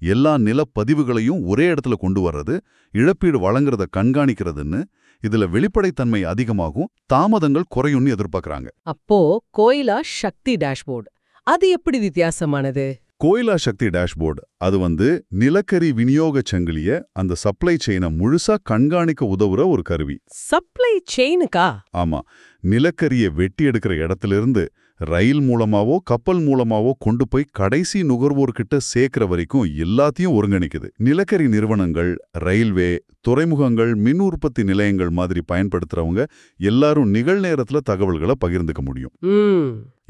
எல்லா நிலப்பதிவுகளையும் ஒரே இடத்துல கொண்டு வர்றது, இழப்பீடு வழங்குறத கண்காணிக்கிறதுன்னு. இதுல வெளிப்படைத்தன்மை அதிகமாகும், தாமதங்கள் குறையும்னு எதிர்பார்க்கறாங்க. அப்போ கோயிலா சக்தி டேஷ்போர்ட் அது எப்படி வித்தியாசமானது? கோயிலா சக்தி டேஷ்போர்டு அது நிலக்கரி விநியோக சங்கிலிய அந்த சப்ளை செயினை முழுசா கண்காணிக்க உதவுற ஒரு கருவி. சப்ளை செயினுக்கா? ஆமா, நிலக்கரியை வெட்டி எடுக்கிற இடத்திலிருந்து ரயில் மூலமாவோ கப்பல் மூலமாவோ கொண்டு போய் கடைசி நுகர்வோர்கிட்ட சேர்க்கிற வரைக்கும் எல்லாத்தையும் ஒருங்கிணைக்குது. நிலக்கரி நிறுவனங்கள், ரயில்வே, துறைமுகங்கள், மின் உற்பத்தி நிலையங்கள் மாதிரி பயன்படுத்துறவங்க எல்லாரும் நிகழ்நேரத்துல தகவல்களை பகிர்ந்துக்க முடியும்.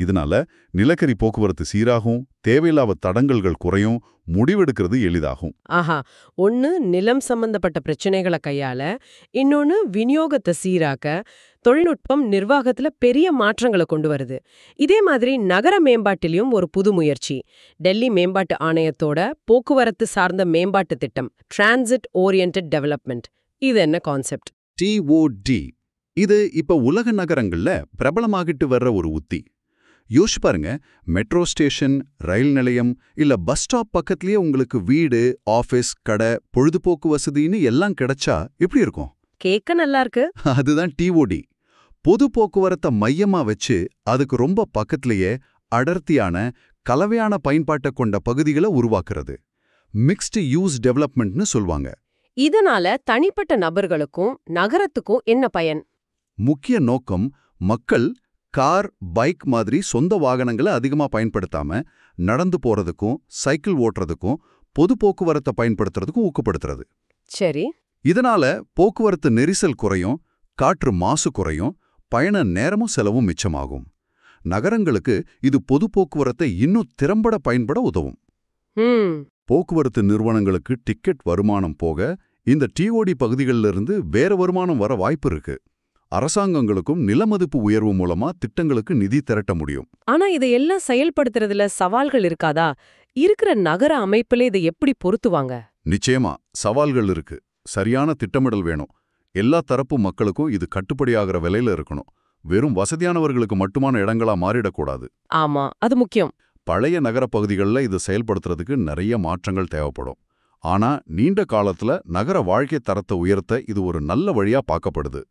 இதனால நிலக்கரி போக்குவரத்து சீராகும், தேவையில்லாத தடங்கல்கள் குறையும், முடிவெடுக்கிறது எளிதாகும். ஆஹா, ஒன்னு நிலம் சம்பந்தப்பட்ட பிரச்சனைகளை கையாள, இன்னொன்னு விநியோகத்தை சீராக்க தொழில்நுட்பம் நிர்வாகத்துல பெரிய மாற்றங்களை கொண்டு வருது. இதே மாதிரி நகர மேம்பாட்டிலையும் ஒரு புது முயற்சி. டெல்லி மேம்பாட்டு ஆணையத்தோட போக்குவரத்து சார்ந்த மேம்பாட்டு திட்டம், டிரான்சிட் ஓரியன்டட் டெவலப்மெண்ட். இது என்ன கான்செப்ட்? TOD. இது இப்ப உலக நகரங்கள்ல பிரபலமாகிட்டு வர்ற ஒரு உத்தி. யோசிச்சு பாருங்க, மெட்ரோ ஸ்டேஷன், ரயில் நிலையம் இல்ல பஸ் ஸ்டாப் பக்கத்திலேயே உங்களுக்கு வீடு, ஆபீஸ், கடை, பொழுதுபோக்கு வசதின்னு எல்லாம் கிடைச்சா எப்படி இருக்கும்? கேட்க நல்லா இருக்கு. அதுதான் TOD. பொது போக்குவரத்தை மையமா வச்சு அதுக்கு ரொம்ப பக்கத்திலேயே அடர்த்தியான கலவையான பயன்பாட்டை கொண்ட பகுதிகளை உருவாக்குறது. மிக்ஸ்டு யூஸ் டெவலப்மெண்ட்னு சொல்வாங்க. இதனால தனிப்பட்ட நபர்களுக்கும் நகரத்துக்கும் என்ன பயன்? முக்கிய நோக்கம் மக்கள் கார், பைக் மாதிரி சொந்த வாகனங்களை அதிகமா பயன்படுத்தாம நடந்து போறதுக்கும் சைக்கிள் ஓட்டுறதுக்கும் பொது போக்குவரத்தை பயன்படுத்துறதுக்கும் ஊக்கப்படுத்துறது. சரி. இதனால போக்குவரத்து நெரிசல் குறையும், காற்று மாசு குறையும், பயண நேரமும் செலவும் மிச்சமாகும். நகரங்களுக்கு இது பொது போக்குவரத்தை இன்னும் திறம்பட பயன்பட உதவும். போக்குவரத்து நிறுவனங்களுக்கு டிக்கெட் வருமானம் போக இந்த TOD பகுதிகளிலிருந்து வேற வருமானம் வர வாய்ப்பு இருக்கு. அரசாங்கங்களுக்கும் நிலமதிப்பு உயர்வு மூலமா திட்டங்களுக்கு நிதி திரட்ட முடியும். ஆனா இதையெல்லாம் செயல்படுத்துறதுல சவால்கள் இருக்காதா? இருக்கிற நகர அமைப்புல இதை எப்படி பொருத்துவாங்க? நிச்சயமா சவால்கள் இருக்கு. சரியான திட்டமிடல் வேணும். எல்லா தரப்பு மக்களுக்கும் இது கட்டுப்படியாகிற விலையில இருக்கணும். வெறும் வசதியானவர்களுக்கு மட்டுமான இடங்களா மாறிடக்கூடாது. ஆமா, அது முக்கியம். பழைய நகர பகுதிகளில் இது செயல்படுத்துறதுக்கு நிறைய மாற்றங்கள் தேவைப்படும். ஆனா நீண்ட காலத்துல நகர வாழ்க்கை தரத்தை உயர்த்த இது ஒரு நல்ல வழியா பார்க்கப்படுது.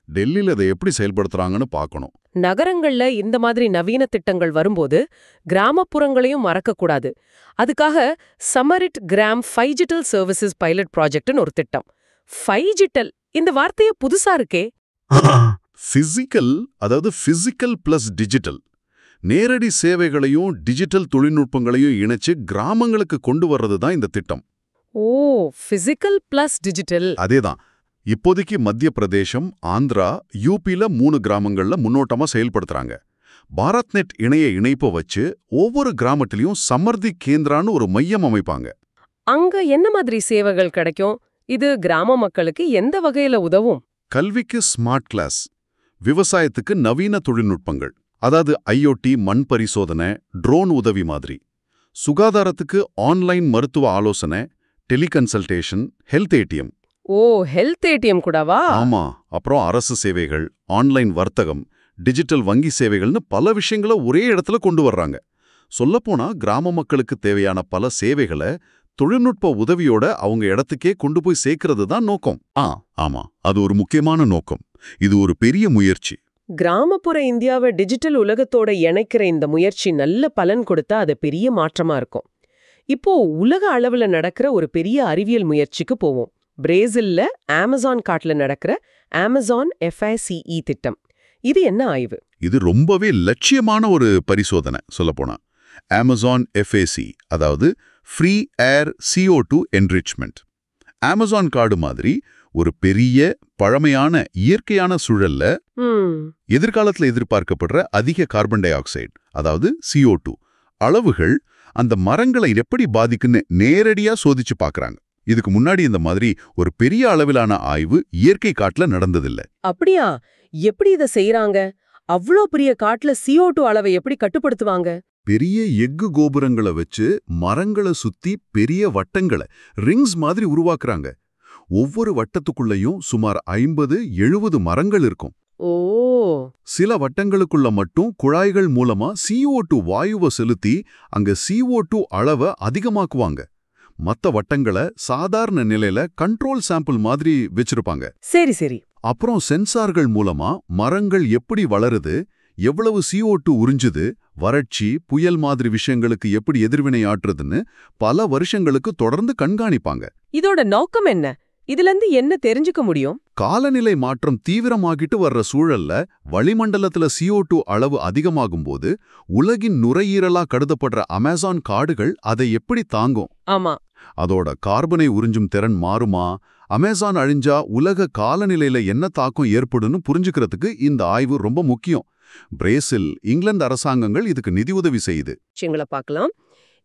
டெல்லியில இதை எப்படி செயல்படுத்துறாங்கன்னு பார்க்கணும். நகரங்கள்ல இந்த மாதிரி நவீன திட்டங்கள் வரும்போது கிராமப்புறங்களையும் மறக்கக்கூடாது. அதுக்காக சமரிட் கிராம் ஃபைஜிட்டல் சர்வீசஸ் பைலட் ப்ராஜெக்ட்னு ஒரு திட்டம். ஃபைஜிட்டல், இந்த வார்த்தையே புதுசா இருக்கே. பிசிக்கல், அதாவது பிசிக்கல் பிளஸ் டிஜிட்டல். நேரடி சேவைகளையும் டிஜிட்டல் தொழில்நுட்பங்களையும் இணைச்சு கிராமங்களுக்கு கொண்டு வர்றது தான் இந்த திட்டம். ஓ, பிசிக்கல் பிளஸ் டிஜிட்டல். அதேதான். இப்போதைக்கு மத்திய பிரதேசம், ஆந்திரா, UPல 3 கிராமங்கள்ல முன்னோட்டமா செயல்படுத்துறாங்க. பாரத்நெட் இணைய இணைப்பை வச்சு ஒவ்வொரு கிராமத்திலையும் சமர்த்தி கேந்திரான்னு ஒரு மையம் அமைப்பாங்க. அங்க என்ன மாதிரி சேவைகள் கிடைக்கும்? இது கிராம மக்களுக்கு எந்த வகையில உதவும்? கல்விக்கு ஸ்மார்ட் கிளாஸ், விவசாயத்துக்கு நவீன தொழில்நுட்பங்கள், அதாவது IoT, மண் பரிசோதனை, ட்ரோன் உதவி மாதிரி. சுகாதாரத்துக்கு ஆன்லைன் மருத்துவ ஆலோசனை, டெலிகன்சல்டேஷன், ஹெல்த் ATM. ஓ, ஹெல்த் ATM கூடவா? ஆமா. அப்புறம் அரசு சேவைகள், ஆன்லைன் வர்த்தகம், டிஜிட்டல் வங்கி சேவைகள்னு பல விஷயங்களை ஒரே இடத்துல கொண்டு வர்றாங்க. சொல்லப்போனா கிராம மக்களுக்கு தேவையான பல சேவைகளை தொழில்நுட்ப உதவியோட அவங்க இடத்துக்கே கொண்டு போய் சேர்க்கறது தான் நோக்கம். ஆமா, அது ஒரு முக்கியமான நோக்கம். இது ஒரு பெரிய முயற்சி. கிராமப்புற இந்தியாவை டிஜிட்டல் உலகத்தோட இணைக்கிற இந்த முயற்சி நல்ல பலன் கொடுத்தா அது பெரிய மாற்றமா இருக்கும். இப்போ உலக அளவுல நடக்கிற ஒரு பெரிய அறிவியல் முயற்சிக்கு போவோம். பிரேசில்ல அமேசான் காட்டுல நடக்கிற அமேசான் FICE திட்டம். இது என்ன ஆய்வு? இது ரொம்பவே லட்சியமான ஒரு பரிசோதனை. சொல்லப்போனா அமேசான் FAC, அதாவது ஃப்ரீ ஏர் CO2 என்ரிச்மெண்ட். அமேசான் காடு மாதிரி ஒரு பெரிய பழமையான இயற்கையான சூழல்ல எதிர்காலத்துல எதிர்பார்க்கப்படுற அதிக கார்பன் டை ஆக்சைடு, அதாவது CO2 அளவுகள் அந்த மரங்களை எப்படி பாதிக்குன்னு நேரடியா சோதிச்சு பார்க்கறாங்க. இதுக்கு முன்னாடி இந்த மாதிரி ஒரு பெரிய அளவிலான ஆய்வு இயற்கை காட்டுல நடந்ததில்ல. அப்படியா? எப்படி இதை செய்யறாங்க? அவ்வளோ பெரிய காட்டுல CO2 அளவை எப்படி கட்டுப்படுத்துவாங்க? பெரிய எஃகு கோபுரங்களை வச்சு மரங்களை சுத்தி பெரிய வட்டங்களை, ரிங்ஸ் மாதிரி உருவாக்குறாங்க. ஒவ்வொரு வட்டத்துக்குள்ளேயும் சுமார் 50-70 மரங்கள் இருக்கும். ஓ, சில வட்டங்களுக்குள்ள மட்டும் குழாய்கள் மூலமா CO2 வாயுவை செலுத்தி அங்க CO2 அளவை அதிகமாக்குவாங்க. மத்த வட்டங்களை சாதாரண நிலையில கண்ட்ரோல் சாம்பிள் மாதிரி வச்சிருப்பாங்க. சரி சரி. அப்புறம் சென்சார்கள் மூலமா மரங்கள் எப்படி வளருது, எவ்வளவு CO2 உறிஞ்சுது, வறட்சி, புயல் மாதிரி விஷயங்களுக்கு எப்படி எதிர்வினை ஆற்றுதுன்னு பல வருஷங்களுக்கு தொடர்ந்து கண்காணிப்பாங்க. இதோட நோக்கம் என்ன? இதுல என்ன தெரிஞ்சுக்க முடியும்? காலநிலை மாற்றம் தீவிரமாகிட்டு வர்ற சூழல்ல வளிமண்டலத்துல CO2 அளவு அதிகமாகும்போது உலகின் நுரையீரலா கருதப்படுற அமேசான் காடுகள் அதை எப்படி தாங்கும்? ஆமா. அதோட கார்பனை உறிஞ்சும் திறன் மாறுமா? அமேசான் அழிஞ்சா உலக காலநிலையில என்ன தாக்கம் ஏற்படும்னு புரிஞ்சுக்கிறதுக்கு இந்த ஆய்வு ரொம்ப முக்கியம். பிரேசில், இங்கிலாந்து அரசாங்கங்கள் இதுக்கு நிதி உதவி செய்யுது. விஷயங்களை பார்க்கலாம்.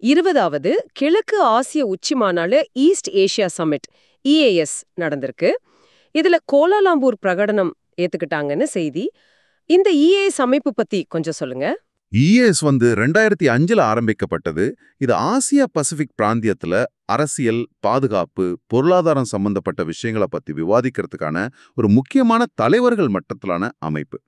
20வது கிழக்கு ஆசிய உச்சி மாநாடு ஈஸ்ட் ஏசியா சமிட் EAS நடந்திருக்கு. இதுல கோலாலம்பூர் பிரகடனம் ஏத்துக்கிட்டாங்கன்னு செய்தி. இந்த EAS அமைப்பு பத்தி கொஞ்சம் சொல்லுங்க. EAS 2005 ஆரம்பிக்கப்பட்டது. இது ஆசியா பசிபிக் பிராந்தியத்துல அரசியல், பாதுகாப்பு, பொருளாதாரம் சம்பந்தப்பட்ட விஷயங்களை பத்தி விவாதிக்கிறதுக்கான ஒரு முக்கியமான தலைவர்கள் மட்டத்திலான அமைப்பு.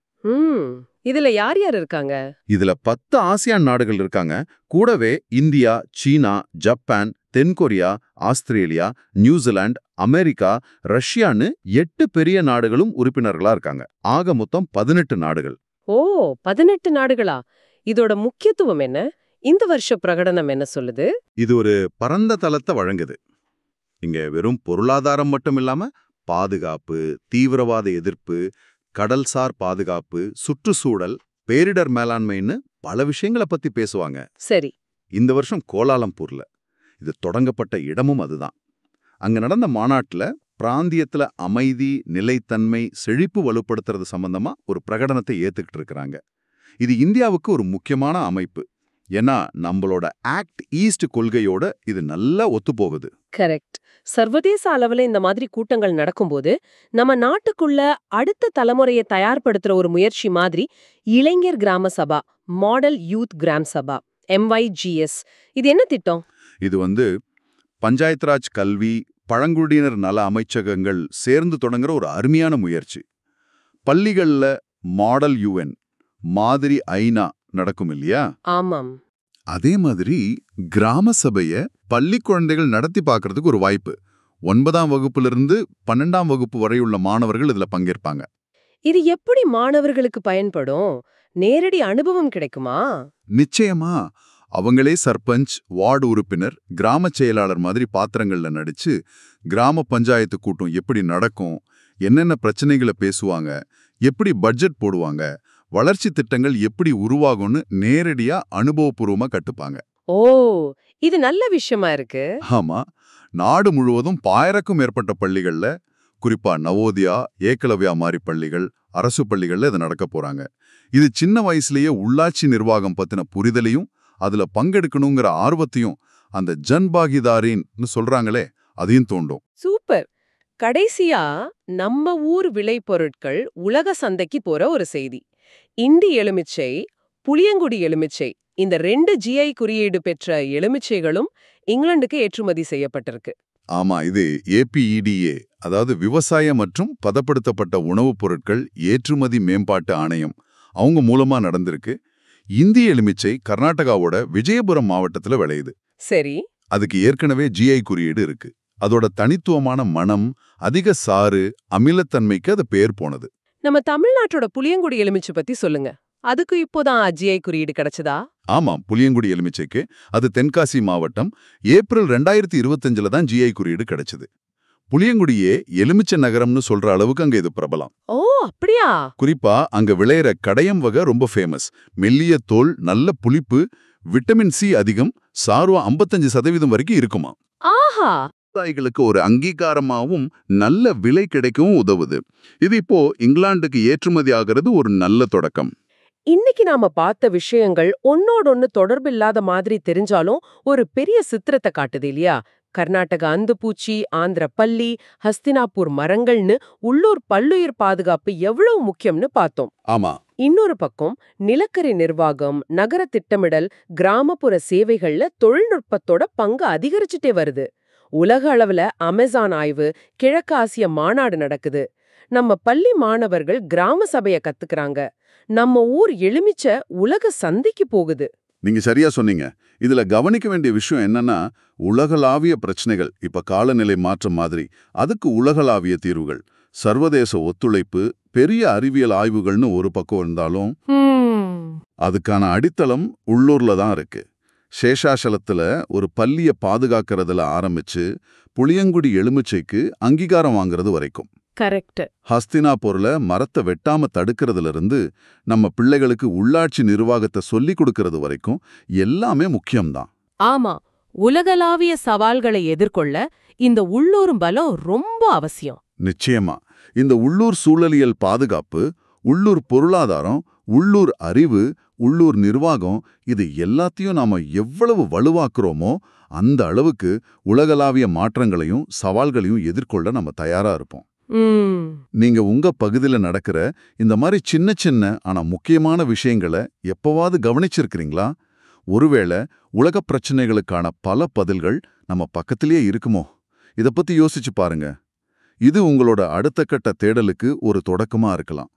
இதுல யார் யார் இருக்காங்க? இதுல 10 ஆசியான் நாடுகள் இருக்காங்க. கூடவே இந்தியா, சீனா, ஜப்பான், தென்கொரியா, ஆஸ்திரேலியா, நியூசிலாந்து, அமெரிக்கா, ரஷ்யான்னு 8 பெரிய நாடுகளும் உறுப்பினர்களா இருக்காங்க. ஆக மொத்தம் 18 நாடுகள். ஓ, 18 நாடுகளா? இதோட முக்கியத்துவம் என்ன? இந்த வருஷ பிரகடனம் என்ன சொல்லுது? இது ஒரு பரந்த தளத்தை வழங்குது. இங்க வெறும் பொருளாதாரம் மட்டும் இல்லாம பாதுகாப்பு, தீவிரவாத எதிர்ப்பு, கடல்சார் பாதுகாப்பு, சுற்றுச்சூழல், பேரிடர் மேலாண்மைன்னு பல விஷயங்களை பத்தி பேசுவாங்க. சரி. இந்த வருஷம் கோலாலம்பூர்ல இது தொடங்கப்பட்ட இடமும் அதுதான். அங்க நடந்த மாநாட்டுல பிராந்தியத்துல அமைதி, நிலைத்தன்மை, செழிப்பு வலுப்படுத்துறது சம்பந்தமா ஒரு பிரகடனத்தை ஏத்துக்கிட்டு இருக்கிறாங்க. இது இந்தியாவுக்கு ஒரு முக்கியமான அமைப்பு. ஏன்னா நம்மளோட ஆக்ட் ஈஸ்ட் கொள்கையோட இது நல்லா ஒத்துப்போகுது. கரெக்ட். சர்வதேச அளவுல இந்த மாதிரி கூட்டங்கள் நடக்கும்போது நம்ம நாட்டுக்குள்ள அடுத்த தலைமுறையை தயார்படுத்துற ஒரு முயற்சி மாதிரி இளைஞர் கிராம சபா, மாடல் யூத் கிராம் சபா, MYGS, இது என்ன திட்டம்? இது பஞ்சாயத்து ராஜ், கல்வி, பழங்குடியினர் நல அமைச்சகங்கள் சேர்ந்து தொடங்குற ஒரு அருமையான முயற்சி. பள்ளிகள்ல மாடல் UN, மாதிரி ஐநா நடக்கும் இல்லையா? ஆமாம். அதே மாதிரி கிராம சபைய பள்ளி குழந்தைகள் நடத்தி பார்க்கறதுக்கு ஒரு வாய்ப்பு. 9ஆம் வகுப்பிலிருந்து 12ஆம் வகுப்பு வரையுள்ள மாணவர்கள் இதுல பங்கேற்பாங்க. இது எப்படி மாணவர்களுக்கு பயன்படும்? நேரடி அனுபவம் கிடைக்குமா? நிச்சயமா. அவங்களே சர்பஞ்ச், வார்டு உறுப்பினர், கிராம செயலாளர் மாதிரி பாத்திரங்கள்ல நடிச்சு கிராம பஞ்சாயத்து கூட்டம் எப்படி நடக்கும், என்னென்ன பிரச்சனைகளை பேசுவாங்க, எப்படி பட்ஜெட் போடுவாங்க, வளர்ச்சி திட்டங்கள் எப்படி உருவாகும்னு நேரடியா அனுபவபூர்வமா கட்டுப்பாங்க. ஓ, இது நல்ல விஷயமா இருக்கு. ஆமா, நாடு முழுவதும் 1000க்கும் மேற்பட்ட பள்ளிகள்ல, குறிப்பா நவோதயா, ஏகலவ்யா மாதிரி பள்ளிகள், அரசு பள்ளிகள்ல இது நடக்க போறாங்க. இது சின்ன வயசுலயே உள்ளாட்சி நிர்வாகம் பத்தின புரிதலையும் அதுல பங்கெடுக்கணுங்கிற ஆர்வத்தையும் அந்த ஜன்பாகிதாரின்னு சொல்றாங்களே அதையும் தூண்டும். சூப்பர். கடைசியா நம்ம ஊர் விளைபொருட்கள் உலக சந்தைக்கு போற ஒரு செய்தி. இண்டி எலுமிச்சை, புளியங்குடி எலுமிச்சை, இந்த 2 GI குறியீடு பெற்ற எலுமிச்சைகளும் இங்கிலாந்துக்கு ஏற்றுமதி செய்யப்பட்டிருக்கு. ஆமா, இது APEDA, அதாவது விவசாய மற்றும் பதப்படுத்தப்பட்ட உணவுப் பொருட்கள் ஏற்றுமதி மேம்பாட்டு ஆணையம், அவங்க மூலமா நடந்திருக்கு. இந்திய எலுமிச்சை கர்நாடகாவோட விஜயபுரம் மாவட்டத்துல விளையுது. சரி. அதுக்கு ஏற்கனவே GI குறியீடு இருக்கு. அதோட தனித்துவமான மனம், அதிக சாறு, அமிலத்தன்மைக்கு அது பேர் போனது. நம்ம தமிழ்நாட்டோட புளியங்குடி எலுமிச்சை பத்தி சொல்லுங்க. அதுக்கு இப்போதான் GI குறியீடு கிடைச்சதா? ஆமாம், புளியங்குடி எலுமிச்சைக்கு அது தென்காசி மாவட்டம் ஏப்ரல் 2025 தான் GI குறியீடு கிடைச்சது. புளியங்குடியே எலுமிச்சை நகரம்னு சொல்ற அளவுக்கு அங்க இது பிரபலம். ஓ, அப்படியா? குறிப்பா அங்க விளையிற கடையம் வகை ரொம்ப ஃபேமஸ். மெல்லிய தோல், நல்ல புளிப்பு, விட்டமின் C அதிகம், சார்வா 55% வரைக்கும் இருக்குமா. ஆஹா. விவசாயிகளுக்கு ஒரு அங்கீகாரமாவும் நல்ல விலை கிடைக்கவும் உதவுது. இது இப்போ இங்கிலாந்துக்கு ஏற்றுமதி ஆகிறது ஒரு நல்ல தொடக்கம். இன்னைக்கு நாம பார்த்த விஷயங்கள் ஒன்னோடொன்னு தொடர்பில்லாத மாதிரி தெரிஞ்சாலும் ஒரு பெரிய சித்திரத்தை காட்டுது இல்லையா? கர்நாடக அந்துப்பூச்சி, ஆந்திர பல்லி, ஹஸ்தினாப்பூர் மரங்கள்னு உள்ளூர் பல்லுயிர் பாதுகாப்பு எவ்வளவு முக்கியம்னு பார்த்தோம். ஆமா. இன்னொரு பக்கம் நிலக்கரி நிர்வாகம், நகர திட்டமிடல், கிராமப்புற சேவைகள்ல தொழில்நுட்பத்தோட பங்கு அதிகரிச்சுட்டே வருது. உலக அளவுல அமேசான் ஆய்வு, கிழக்காசிய மாநாடு நடக்குது. நம்ம பள்ளி மாணவர்கள் கிராம சபைய கத்துக்கிறாங்க. நம்ம ஊர் எலுமிச்ச உலக சந்தைக்கு போகுது. நீங்க சரியா சொன்னீங்க. இதுல கவனிக்க வேண்டிய விஷயம் என்னன்னா, உலகளாவிய பிரச்சனைகள், இப்ப காலநிலை மாற்றம் மாதிரி, அதுக்கு உலகளாவிய தீர்வுகள், சர்வதேச ஒத்துழைப்பு, பெரிய அறிவியல் ஆய்வுகள்னு ஒரு பக்கம் இருந்தாலும் அதுக்கான அடித்தளம் உள்ளூர்ல தான் இருக்கு. சேஷாசலத்துல ஒரு பல்லிய பாதுகாக்கிறதுல ஆரம்பிச்சு புளியங்குடி எலுமிச்சைக்கு அங்கீகாரம் வாங்குறது வரைக்கும், கரெக்ட். ஹஸ்தினாபூர்ல மரத்தை வெட்டாம தடுக்கிறதுல இருந்து நம்ம பிள்ளைகளுக்கு உள்ளாட்சி நிர்வாகத்தை சொல்லிக் கொடுக்கறது வரைக்கும் எல்லாமே முக்கியம்தான். ஆமா, உலகளாவிய சவால்களை எதிர்கொள்ள இந்த உள்ளூர் பலம் ரொம்ப அவசியம். நிச்சயமா. இந்த உள்ளூர் சூழலியல் பாதுகாப்பு, உள்ளூர் பொருளாதாரம், உள்ளூர் அறிவு, உள்ளூர் நிர்வாகம், இது எல்லாத்தையும் நாம எவ்வளவு வலுவாக்குறோமோ அந்த அளவுக்கு உலகளாவிய மாற்றங்களையும் சவால்களையும் எதிர்கொள்ள நம்ம தயாரா இருப்போம். நீங்க உங்க பகுதியில நடக்கிற இந்த மாதிரி சின்ன சின்ன ஆனா முக்கியமான விஷயங்களை எப்பவாவது கவனிச்சிருக்கிறீங்களா? ஒருவேளை உலக பிரச்சனைகளுக்கான பல பதில்கள் நம்ம பக்கத்திலேயே இருக்குமோ? இத பத்தி யோசிச்சு பாருங்க. இது உங்களோட அடுத்த கட்ட தேடலுக்கு ஒரு தொடக்கமா இருக்கலாம்.